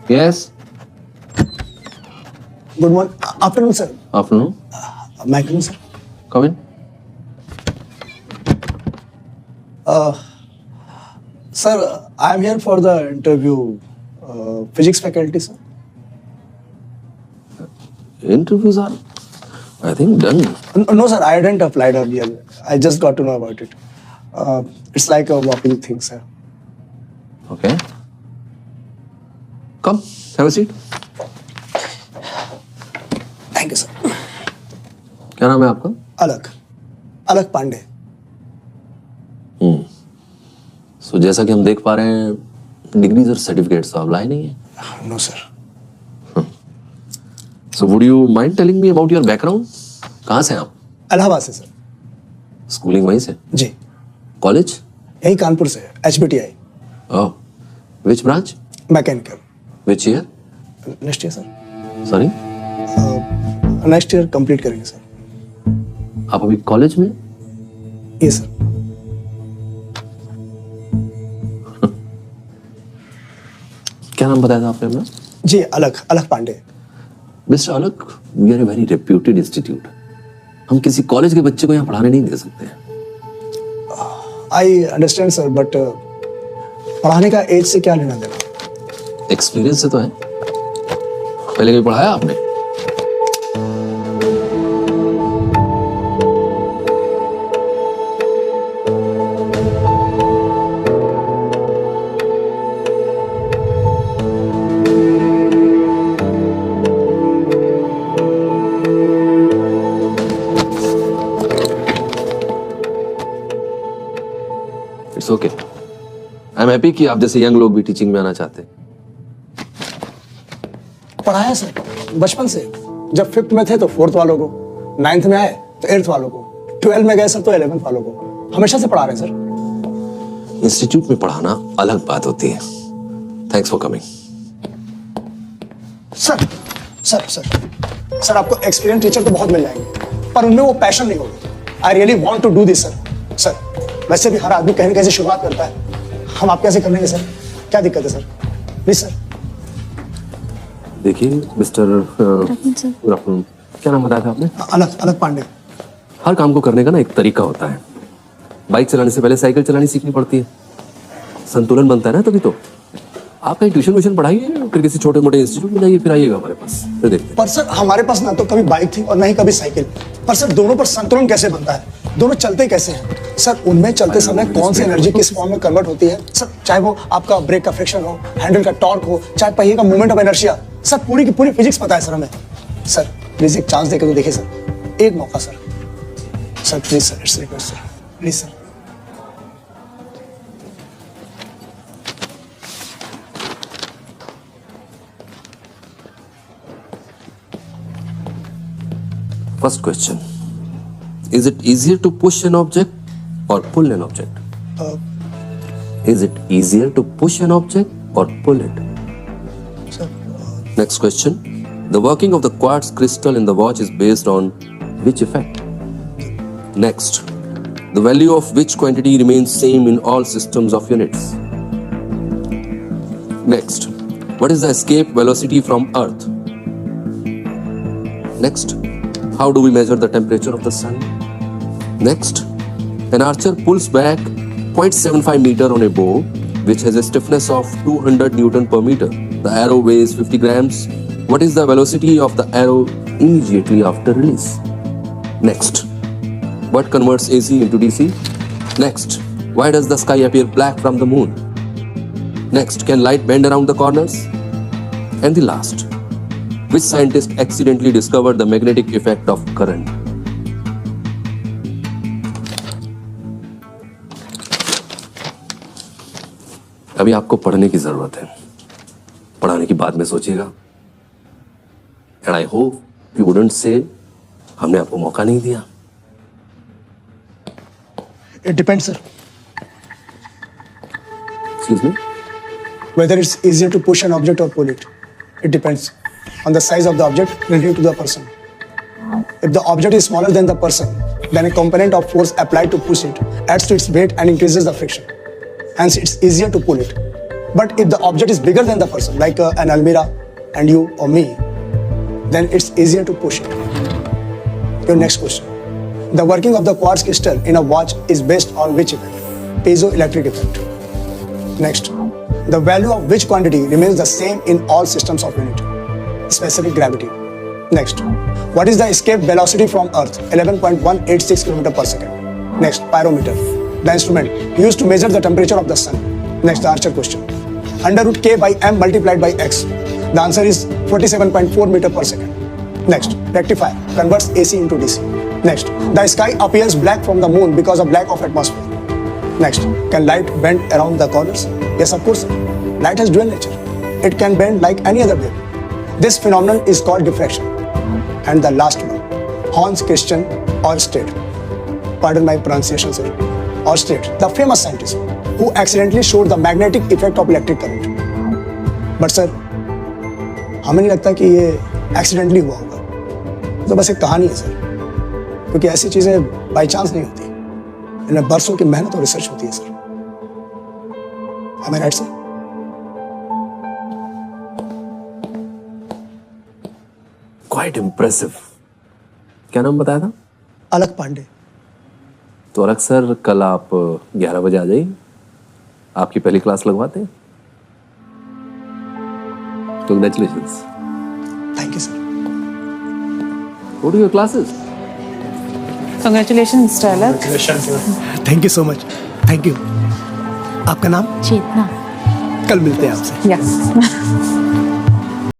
Yes. Good morning. Afternoon, sir. Afternoon. May I come in, sir? Come in. Sir, I am here for the interview. Physics faculty, sir. Interviews are, I think, done. No, sir. I didn't apply earlier. I just got to know about it. It's like a walking thing, sir. Okay. Come, have a seat. Thank you, sir. क्या नाम है आपका? अलग पांडे. सो जैसा कि हम देख पा रहे हैं, डिग्रीज और सर्टिफिकेट्स तो आप लाए नहीं है. No, sir. So would you mind telling me about your background? कहाँ से हैं आप? इलाहाबाद से, सर. स्कूलिंग वहीं से? जी. कॉलेज? यही कानपुर से HBTI. Oh, which branch? Mechanical. Which year? Next year, sir. Sorry, next year complete करेंगे, सर. आप अभी कॉलेज में? ये, सर. क्या नाम बताया था आपने अपना? जी, Alag Pandey. Mister Alag, we are a very reputed institute. हम किसी कॉलेज के बच्चे को यहाँ पढ़ाने नहीं दे सकते. आई अंडरस्टैंड, सर, बट पढ़ाने का एज से क्या लेना देना? एक्सपीरियंस से तो है. पहले कभी पढ़ाया आपने? It's okay. I am happy कि आप जैसे यंग लोग भी टीचिंग में आना चाहते हैं. पढ़ाया, सर, बचपन से. जब 5th में थे तो 4th वालों को, 9th में आए तो 8th वालों को, 12th में गए सर तो 11th वालों को. हमेशा से पढ़ा रहे हैं, सर. इंस्टीट्यूट में पढ़ाना अलग बात होती है. Thanks for coming. सर, आपको एक्सपीरियंस टीचर तो बहुत मिल जाएंगे, पर उनमें वो पैशन नहीं होगा. I really want to do this, sir. वैसे भी हर आदमी कहीं न कहीं से शुरुआत करता है. हम आप कैसे कर लेंगे, सर? क्या दिक्कत है, सर? Please, sir. देखिए मिस्टर रफून, क्या नाम बताया था आपने? अलग पांडे. हर काम को करने का ना एक तरीका होता है. बाइक चलाने से पहले साइकिल चलानी सीखनी पड़ती है. संतुलन बनता है ना तभी तो. आप कहीं ट्यूशन पढ़ाइए, फिर किसी छोटे मोटे इंस्टीट्यूट में जाइए, फिर आइएगा हमारे पास, फिर देखते. पर सर, हमारे पास ना तो कभी बाइक थी और ना ही कभी साइकिल. पर सर, दोनों पर संतुलन कैसे बनता है? दोनों चलते कैसे हैं? सर, उनमें चलते समय कौन सी एनर्जी किस फॉर्म में कन्वर्ट होती है? सर, चाहे वो आपका ब्रेक का फ्रिक्शन हो, हैंडल का टॉर्क हो, चाहे पहिए का मूवमेंट ऑफ इनर्शिया. सर, पूरी की पूरी फिजिक्स पता है सर हमें. सर, प्लीज एक चांस देकर तो देखिए, सर. एक मौका, sir. Sir, please, sir, it's request, sir. Please, sir. First question. Is it easier to push an object or pull an object? Is it easier to push an object or pull it? Sir, Next question. The working of the quartz crystal in the watch is based on which effect? Next. The value of which quantity remains same in all systems of units? Next. What is the escape velocity from Earth? Next. How do we measure the temperature of the sun? Next, an archer pulls back 0.75 meter on a bow which has a stiffness of 200 Newton per meter. The arrow weighs 50 grams. What is the velocity of the arrow immediately after release? Next, what converts AC into DC? Next, why does the sky appear black from the moon? Next, can light bend around the corners? And the last, which scientist accidentally discovered the magnetic effect of current? अभी आपको पढ़ने की जरूरत है. पढ़ाने की बाद में सोचिएगा. And I hope you wouldn't say हमने आपको मौका नहीं दिया. it depends, sir. Excuse me? Whether it's easier to push an object or pull it. It depends on the size of the object relative to the person. If the object is smaller than the person, then a component of force applied to push it adds to its weight and increases the friction. Hence, it's easier to pull it. But if the object is bigger than the person, like an almirah and you or me, then it's easier to push it. Your next question. The working of the quartz crystal in a watch is based on which effect? Piezoelectric effect. Next. The value of which quantity remains the same in all systems of unit? Specific gravity. Next. What is the escape velocity from Earth? 11.186 km per second. Next. Pyrometer. The instrument used to measure the temperature of the sun. Next. The Archer question. Under root k by m multiplied by x. The answer is 47.4 meter per second. Next. Rectifier converts AC into DC. Next. The sky appears black from the moon because of lack of atmosphere. Next. Can light bend around the corners? Yes, of course. Light has dual nature. It can bend like any other wave. This phenomenon is called diffraction. And the last one, Hans Christian Ørsted. Pardon my pronunciation, sir. Ørsted, the famous scientist who accidentally showed the magnetic effect of electric current. But sir, हमें नहीं लगता कि ये accidentally हुआ होगा. तो बस एक कहानी है सर, क्योंकि ऐसी चीजें बाई चांस नहीं होती. इनमें बरसों की मेहनत और रिसर्च होती है sir. Am I right, sir? Quite impressive. क्या नाम बताया था? अलग पांडे. तो अलग सर, कल आप 11 बजे आ जाइए, आपकी पहली क्लास लगवाते हैं. Congratulations. Thank you, sir. Go to your classes. Congratulations, Mr. Alak. Thank you so much. Thank you. आपका नाम? Chetna. कल मिलते हैं आपसे. Yes.